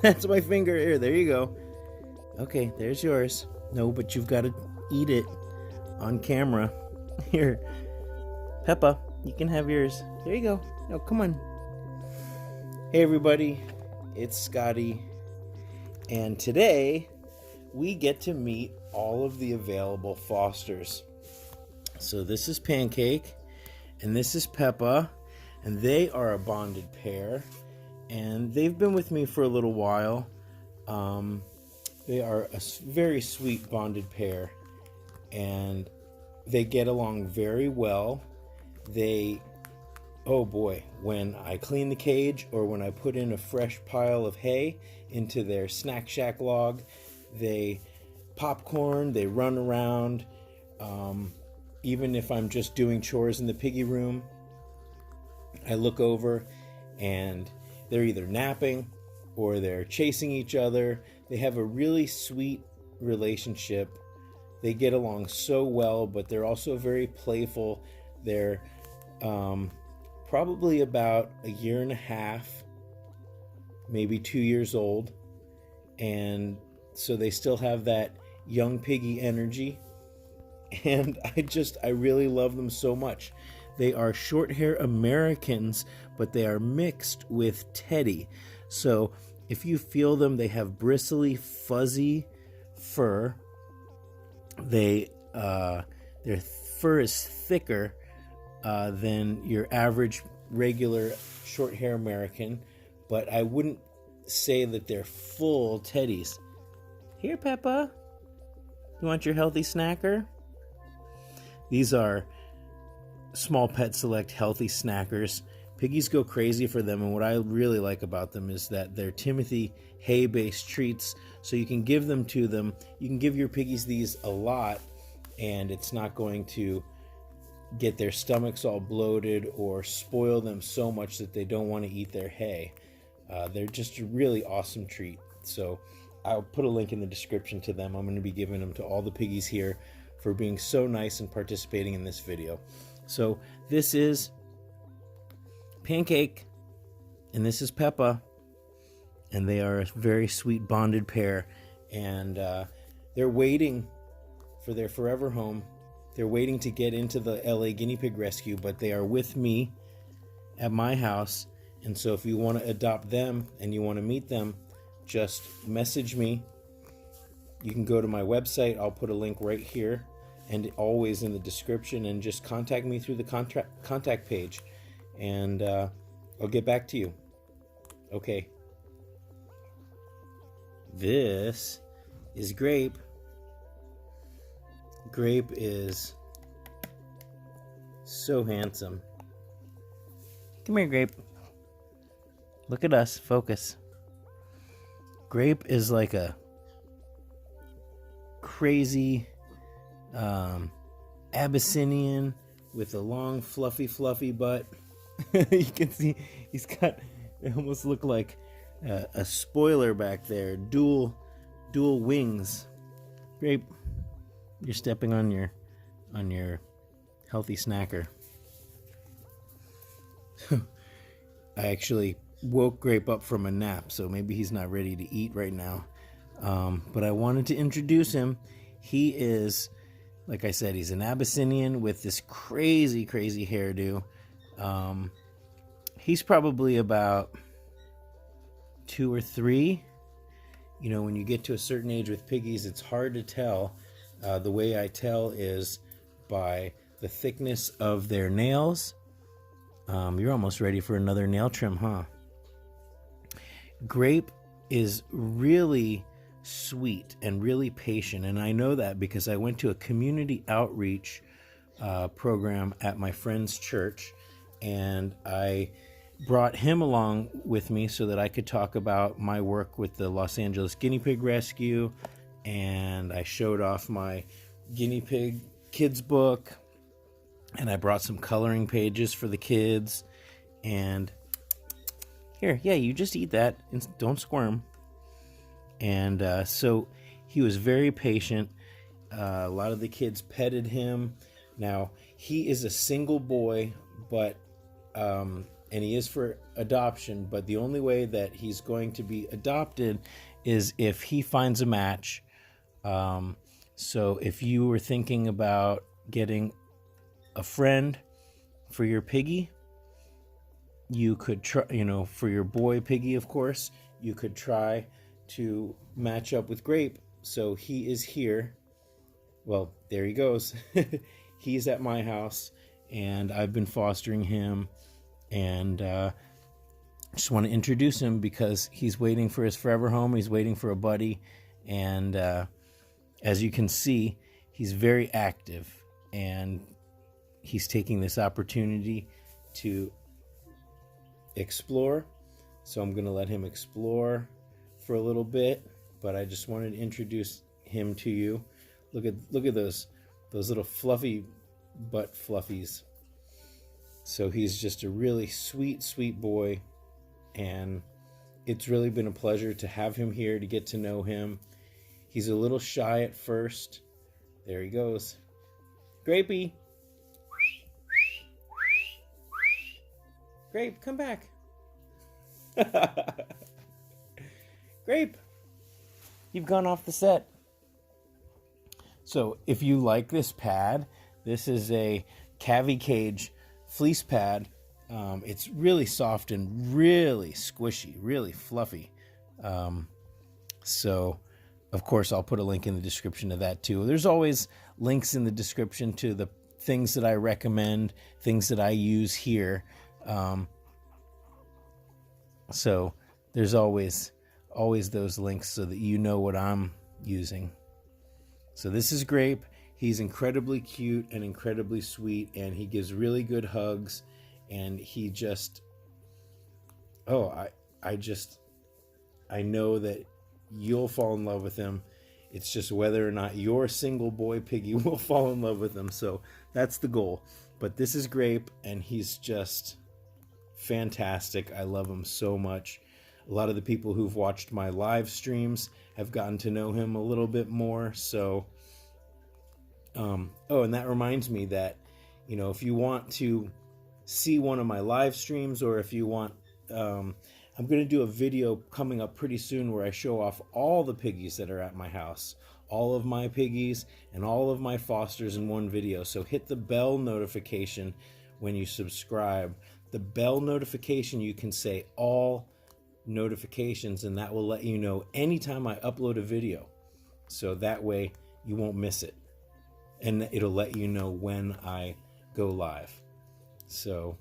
That's my finger. Here, there you go. Okay, there's yours. No, but you've got to eat it on camera. Here, Peppa, you can have yours. There you go. No, come on. Hey, everybody. It's Scotty. And today, we get to meet all of the available fosters. So this is Pancake, and this is Peppa, and they are a bonded pair. And they've been with me for a little while. They are a very sweet bonded pair, and they get along very well. Oh boy, when I clean the cage or when I put in a fresh pile of hay into their snack shack log, they popcorn, they run around. Even if I'm just doing chores in the piggy room, I look over and they're either napping or they're chasing each other. They have a really sweet relationship. They get along so well, but they're also very playful. They're probably about a year and a half, maybe 2 years old. And so they still have that young piggy energy. And I really love them so much. They are short hair Americans, but they are mixed with teddy. So if you feel them, they have bristly, fuzzy fur. Their fur is thicker than your average regular short hair American, but I wouldn't say that they're full teddies. Here, Peppa, you want your healthy snacker? These are Small Pet Select healthy snackers. Piggies go crazy for them, and what I really like about them is that they're Timothy hay-based treats, so you can give them to them. You can give your piggies these a lot, and it's not going to get their stomachs all bloated or spoil them so much that they don't want to eat their hay. They're just a really awesome treat. So I'll put a link in the description to them. I'm going to be giving them to all the piggies here for being so nice and participating in this video. So this is Pancake, and this is Peppa, and they are a very sweet bonded pair, and they're waiting for their forever home. They're waiting to get into the LA guinea pig rescue, but they are with me at my house. And so if you want to adopt them and you want to meet them, just message me. You can go to my website. I'll put a link right here and always in the description, and just contact me through the contact page, and I'll get back to you. Okay. This is Grape. Grape is so handsome. Come here, Grape. Look at us. Focus. Grape is like a crazy Abyssinian with a long, fluffy butt. You can see he's got, it almost look like a spoiler back there. Dual wings. Grape, you're stepping on your healthy snacker. I actually woke Grape up from a nap, so maybe he's not ready to eat right now. But I wanted to introduce him. He is, like I said, he's an Abyssinian with this crazy hairdo. He's probably about 2 or 3. You know, when you get to a certain age with piggies, it's hard to tell. The way I tell is by the thickness of their nails. You're almost ready for another nail trim, huh? Grape is really sweet and really patient, and I know that because I went to a community outreach program at my friend's church, and I brought him along with me so that I could talk about my work with the Los Angeles Guinea Pig Rescue, and I showed off my guinea pig kids book, and I brought some coloring pages for the kids. And here, yeah, you just eat that and don't squirm. And so he was very patient. A lot of the kids petted him. Now, he is a single boy, but and he is for adoption, but the only way that he's going to be adopted is if he finds a match. So if you were thinking about getting a friend for your piggy, you could try, for your boy piggy, of course, you could try to match up with Grape. So he is here. Well, there he goes. He's at my house, and I've been fostering him, and just want to introduce him because he's waiting for his forever home. He's waiting for a buddy, and as you can see, he's very active, and he's taking this opportunity to explore. So I'm going to let him explore for a little bit, but I just wanted to introduce him to you. Look at those little fluffy butt fluffies. So he's just a really sweet boy, and it's really been a pleasure to have him here, to get to know him. He's a little shy at first. There he goes. Grapey. Grape, come back. Grape, you've gone off the set. So if you like this pad, this is a Cavi Cage fleece pad. It's really soft and really squishy, really fluffy. So, of course, I'll put a link in the description to that too. There's always links in the description to the things that I recommend, things that I use here. So there's always those links so that you know what I'm using. So this is Grape. He's incredibly cute and incredibly sweet, and he gives really good hugs, and he just, I know that you'll fall in love with him. It's just whether or not your single boy piggy will fall in love with him. So that's the goal. But this is Grape, and he's just fantastic. I love him so much. A lot of the people who've watched my live streams have gotten to know him a little bit more. So, and that reminds me that, if you want to see one of my live streams, or if you want, I'm going to do a video coming up pretty soon where I show off all the piggies that are at my house, all of my piggies and all of my fosters in one video. So hit the bell notification when you subscribe. The bell notification, you can say all notifications, and that will let you know anytime I upload a video. So that way you won't miss it. And it'll let you know when I go live. So,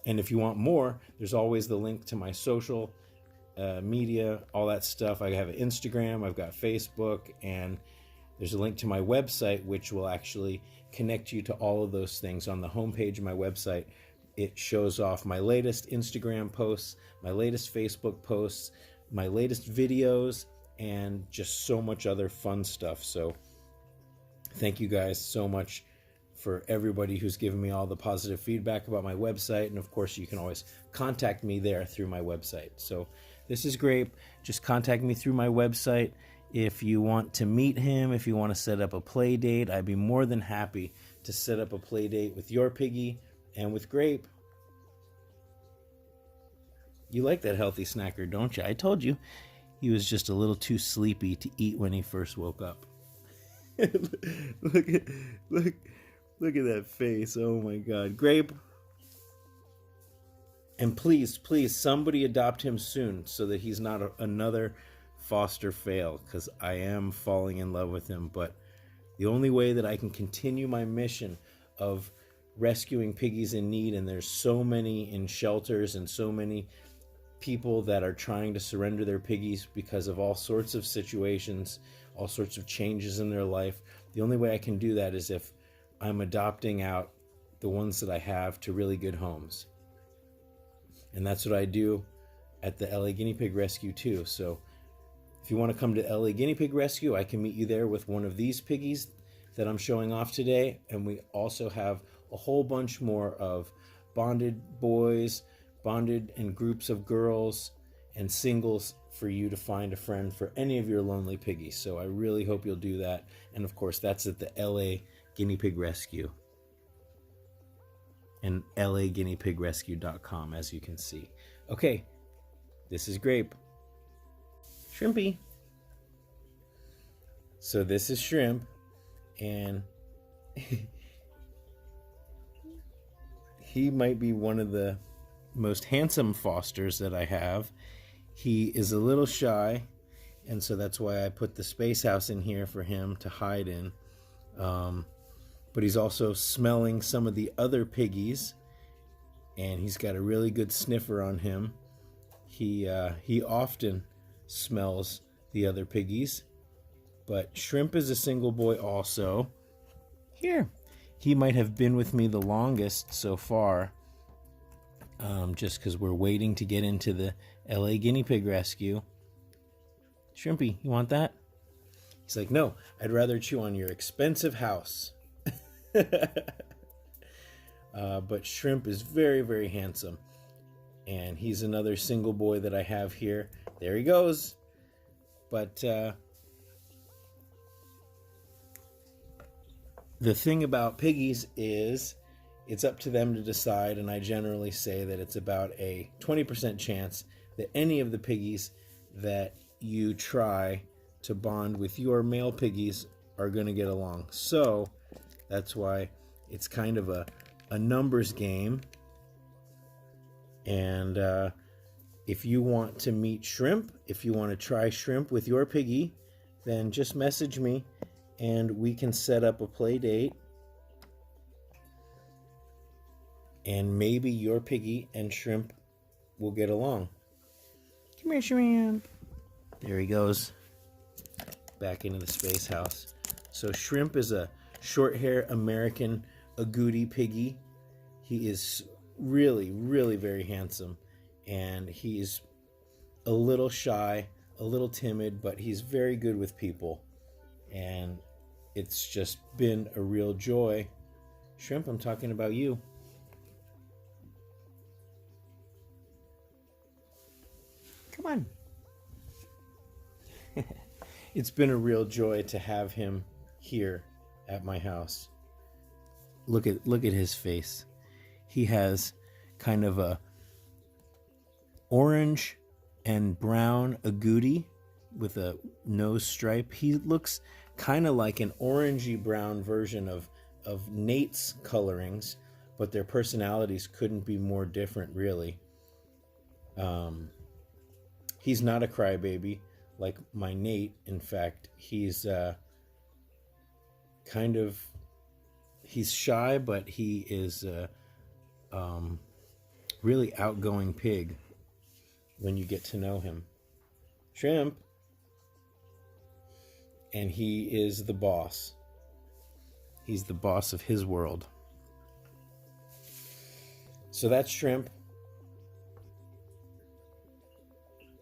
and if you want more, there's always the link to my social media, all that stuff. I have an Instagram, I've got Facebook, and there's a link to my website, which will actually connect you to all of those things. On the homepage of my website, it shows off my latest Instagram posts, my latest Facebook posts, my latest videos, and just so much other fun stuff. So thank you guys so much for everybody who's given me all the positive feedback about my website. And of course, you can always contact me there through my website. So this is Grape. Just contact me through my website. If you want to meet him, if you want to set up a play date, I'd be more than happy to set up a play date with your piggy and with Grape. You like that healthy snacker, don't you? I told you he was just a little too sleepy to eat when he first woke up. look at that face. Oh my God. Grape. And please, somebody adopt him soon so that he's not another foster fail, because I am falling in love with him. But the only way that I can continue my mission of rescuing piggies in need, and there's so many in shelters and so many people that are trying to surrender their piggies because of all sorts of situations, all sorts of changes in their life. The only way I can do that is if I'm adopting out the ones that I have to really good homes. And that's what I do at the LA Guinea Pig Rescue too. So if you want to come to LA Guinea Pig Rescue, I can meet you there with one of these piggies that I'm showing off today. And we also have a whole bunch more of bonded boys, bonded and groups of girls, and singles for you to find a friend for any of your lonely piggies. So I really hope you'll do that. And of course, that's at the LA Guinea Pig Rescue. and laguineapigrescue.com, as you can see. Okay, this is Grape. Shrimpy. So this is Shrimp, and he might be one of the most handsome fosters that I have. He is a little shy, and so that's why I put the space house in here for him to hide in. But he's also smelling some of the other piggies, and he's got a really good sniffer on him. He often smells the other piggies, but Shrimp is a single boy also. Here, he might have been with me the longest so far, just because we're waiting to get into the LA guinea pig rescue. Shrimpy, you want that? He's like, no, I'd rather chew on your expensive house. But Shrimp is very, very handsome. And he's another single boy that I have here. There he goes. But the thing about piggies is it's up to them to decide, and I generally say that it's about a 20% chance that any of the piggies that you try to bond with your male piggies are going to get along. So that's why it's kind of a numbers game. And if you want to meet Shrimp, if you want to try Shrimp with your piggy, then just message me and we can set up a play date. And maybe your piggy and Shrimp will get along. Come here, Shrimp. There he goes. Back into the space house. So Shrimp is a short hair American agouti piggy. He is really, really very handsome. And he's a little shy, a little timid, but he's very good with people. And it's just been a real joy. Shrimp, I'm talking about you. Come on. It's been a real joy to have him here at my house. Look at his face. He has kind of a orange and brown agouti with a nose stripe. He looks kind of like an orangey brown version of Nate's colorings, but their personalities couldn't be more different, really. He's not a crybaby like my Nate. In fact, he's he's shy, but he is a really outgoing pig when you get to know him. Shrimp. And he is the boss. He's the boss of his world. So that's Shrimp.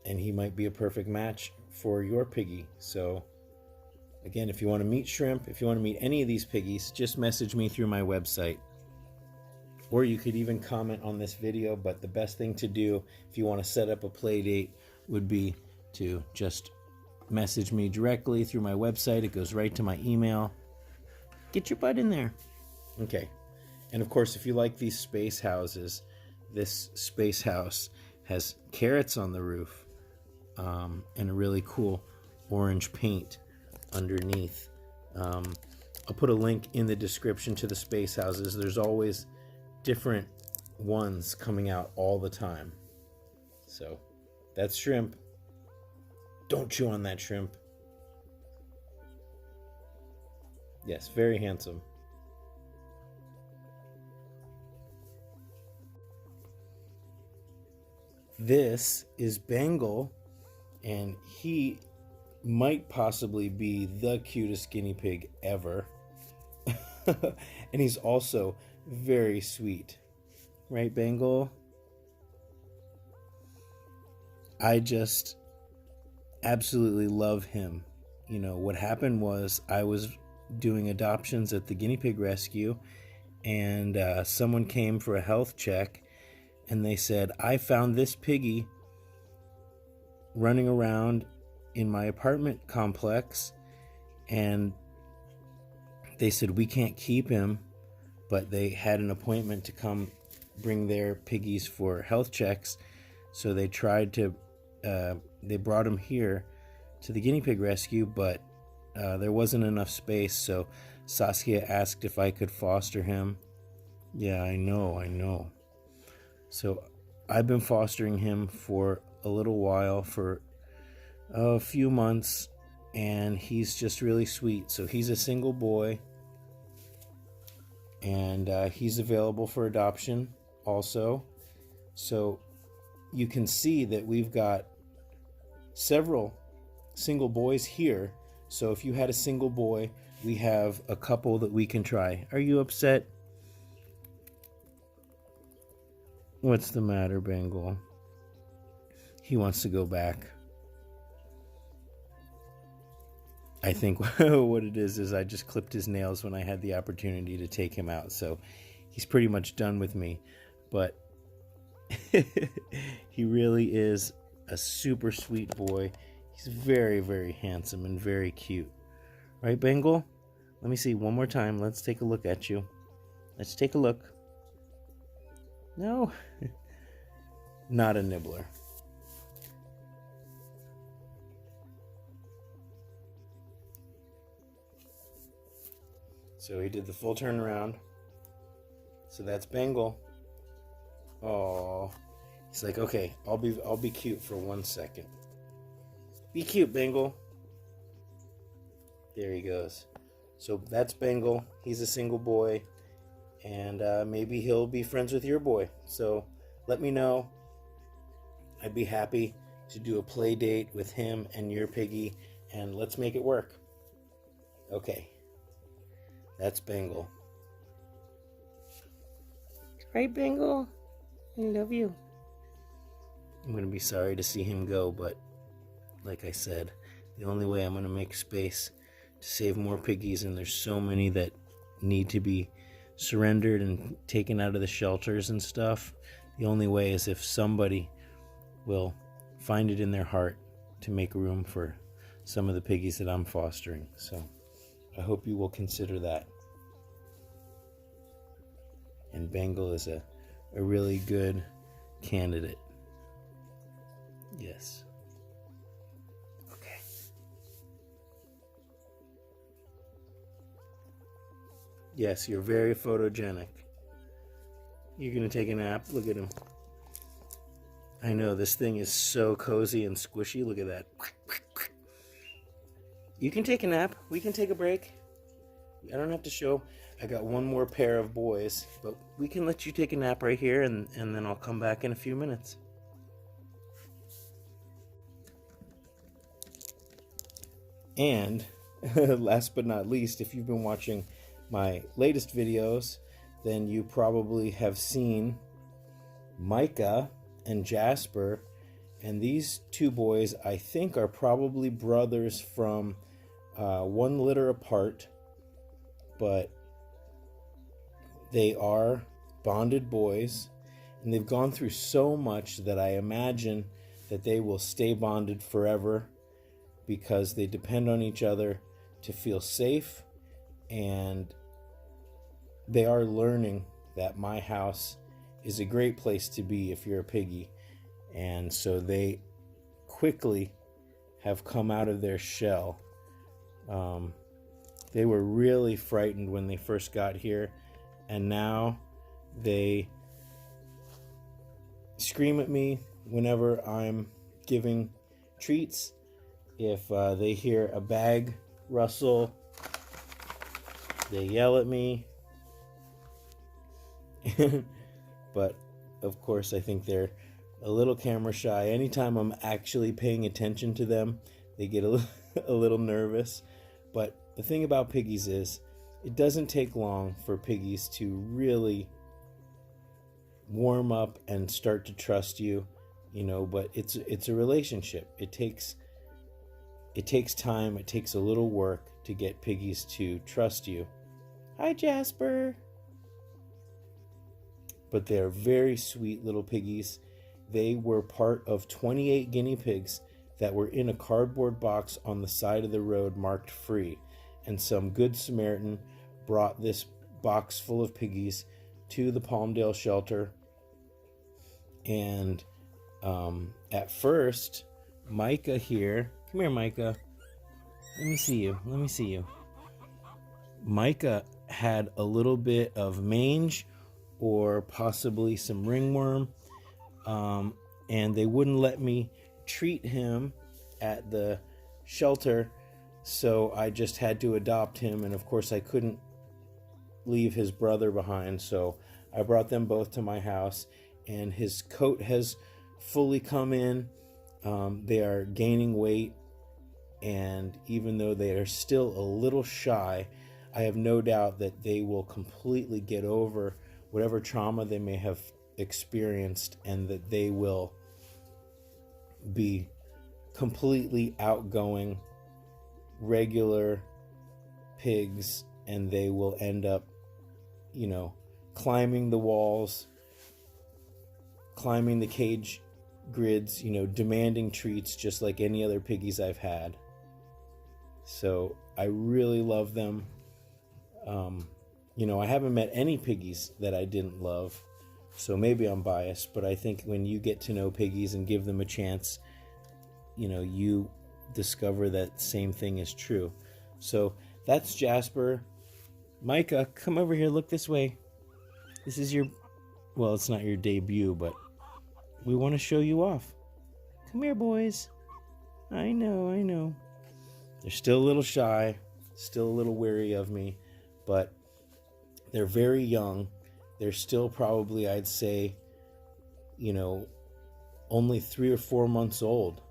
And he might be a perfect match for your piggy. So again, if you want to meet Shrimp, if you want to meet any of these piggies, just message me through my website. Or you could even comment on this video, but the best thing to do if you want to set up a play date would be to just message me directly through my website. It goes right to my email. Get your butt in there. Okay. And of course, if you like these space houses, this space house has carrots on the roof, and a really cool orange paint underneath. I'll put a link in the description to the space houses. There's always different ones coming out all the time. So that's Shrimp. Don't chew on that, Shrimp. Yes, very handsome. This is Bengal, and he might possibly be the cutest guinea pig ever. And he's also very sweet. Right, Bengal? I just absolutely love him. You know, what happened was I was doing adoptions at the guinea pig rescue, and someone came for a health check, and they said, I found this piggy running around in my apartment complex, and they said, we can't keep him but they had an appointment to come bring their piggies for health checks. So they tried to, they brought him here to the guinea pig rescue, but there wasn't enough space. So Saskia asked if I could foster him. Yeah, I know. So I've been fostering him for a little while, for a few months, and he's just really sweet. So he's a single boy, and he's available for adoption also. So you can see that we've got several single boys here. So if you had a single boy, we have a couple that we can try. Are you upset? What's the matter, Bengal? He wants to go back. I think what it is I just clipped his nails when I had the opportunity to take him out. So he's pretty much done with me. But he really is a super sweet boy. He's very, very handsome and very cute. Right, Bengal? Let me see one more time. Let's take a look at you. Let's take a look. No. Not a nibbler. So he did the full turnaround. So that's Bengal. Oh, he's like, okay, I'll be cute for 1 second. Be cute, Bengal. There he goes. So that's Bengal. He's a single boy, and maybe he'll be friends with your boy. So let me know. I'd be happy to do a play date with him and your piggy, and let's make it work. Okay. That's Bengal. Right, Bengal? I love you. I'm going to be sorry to see him go, but like I said, the only way I'm going to make space to save more piggies, and there's so many that need to be surrendered and taken out of the shelters and stuff, the only way is if somebody will find it in their heart to make room for some of the piggies that I'm fostering. So I hope you will consider that. And Bengal is a really good candidate. Yes. Okay. Yes, you're very photogenic. You're going to take a nap? Look at him. I know, this thing is so cozy and squishy. Look at that. You can take a nap. We can take a break. I don't have to show. I got one more pair of boys, but we can let you take a nap right here, and then I'll come back in a few minutes. And last but not least, if you've been watching my latest videos, then you probably have seen Micah and Jasper, and these two boys I think are probably brothers from one litter apart, but they are bonded boys, and they've gone through so much that I imagine that they will stay bonded forever, because they depend on each other to feel safe, and they are learning that my house is a great place to be if you're a piggy. And so they quickly have come out of their shell. They were really frightened when they first got here, and now they scream at me whenever I'm giving treats. If they hear a bag rustle, they yell at me. But of course, I think they're a little camera shy. Anytime I'm actually paying attention to them, they get a little nervous. But the thing about piggies is, it doesn't take long for piggies to really warm up and start to trust you, but it's a relationship. It takes time, it takes a little work to get piggies to trust you. Hi, Jasper. But they're very sweet little piggies. They were part of 28 guinea pigs that were in a cardboard box on the side of the road marked free. And some good Samaritan brought this box full of piggies to the Palmdale shelter. And at first, Micah here, come here, Micah. Let me see you. Micah had a little bit of mange or possibly some ringworm, and they wouldn't let me treat him at the shelter, so I just had to adopt him. And of course I couldn't leave his brother behind, so I brought them both to my house, and his coat has fully come in. They are gaining weight, and even though they are still a little shy, I have no doubt that they will completely get over whatever trauma they may have experienced, and that they will be completely outgoing, regular pigs, and they will end up, climbing the walls, climbing the cage grids, demanding treats just like any other piggies I've had. So I really love them. I haven't met any piggies that I didn't love, so maybe I'm biased, but I think when you get to know piggies and give them a chance, you discover that same thing is true. So that's Jasper. Micah, come over here, look this way. This is it's not your debut, but we want to show you off. Come here, boys. I know. They're still a little shy, still a little wary of me, but they're very young. They're still probably, I'd say, only 3 or 4 months old.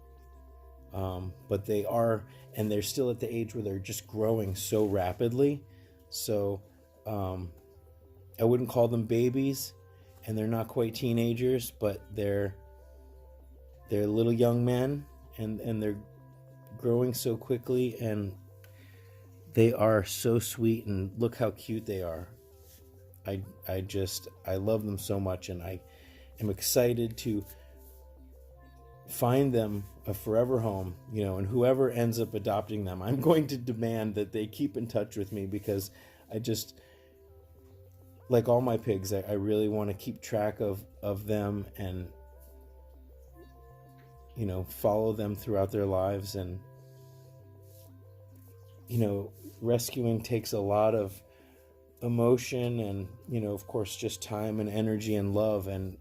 But they are, and they're still at the age where they're just growing so rapidly. So I wouldn't call them babies, and they're not quite teenagers, but they're little young men, and they're growing so quickly, and they are so sweet, and look how cute they are. I love them so much, and I am excited to find them a forever home, and whoever ends up adopting them, I'm going to demand that they keep in touch with me, because I just, like all my pigs, I really want to keep track of them and, follow them throughout their lives. And, rescuing takes a lot of emotion and, of course, just time and energy and love, and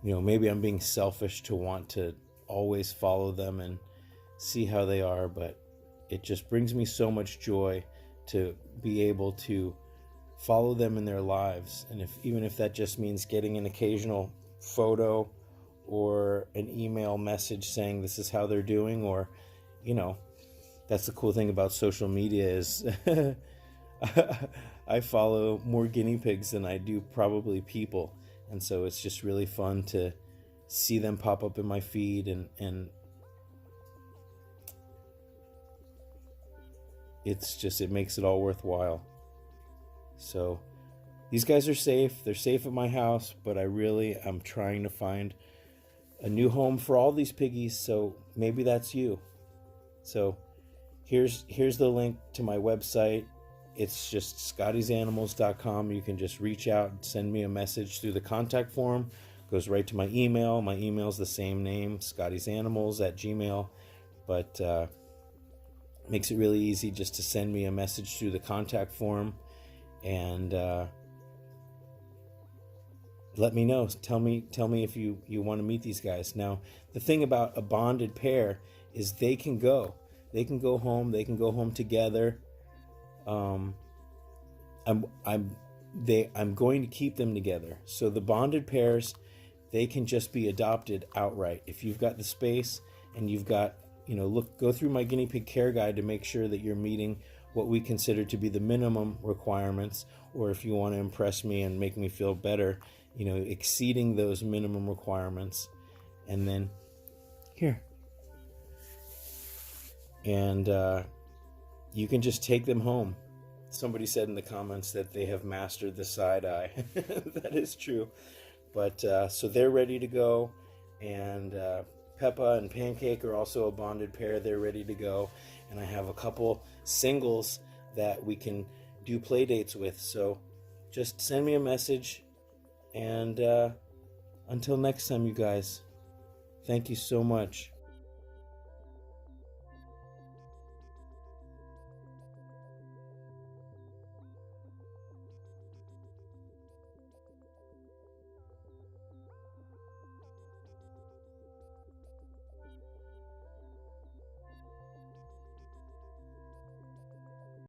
maybe I'm being selfish to want to always follow them and see how they are, but it just brings me so much joy to be able to follow them in their lives. And even if that just means getting an occasional photo or an email message saying this is how they're doing, or, that's the cool thing about social media is I follow more guinea pigs than I do probably people. And so it's just really fun to see them pop up in my feed, and it makes it all worthwhile. So these guys are safe. They're safe at my house, but I'm trying to find a new home for all these piggies. So maybe that's you. So here's the link to my website. It's just scottiesanimals.com. You can just reach out and send me a message through the contact form. It goes right to my email. My email's the same name, scottiesanimals@gmail. But makes it really easy just to send me a message through the contact form, and let me know. Tell me if you want to meet these guys. Now, the thing about a bonded pair is they can go home. They can go home together. I'm going to keep them together. So the bonded pairs, they can just be adopted outright. If you've got the space and you've got, go through my guinea pig care guide to make sure that you're meeting what we consider to be the minimum requirements, or if you want to impress me and make me feel better, exceeding those minimum requirements. And then here. And you can just take them home. Somebody said in the comments that they have mastered the side eye. That is true. But so they're ready to go. And Peppa and Pancake are also a bonded pair. They're ready to go. And I have a couple singles that we can do play dates with. So just send me a message, and until next time, you guys, thank you so much.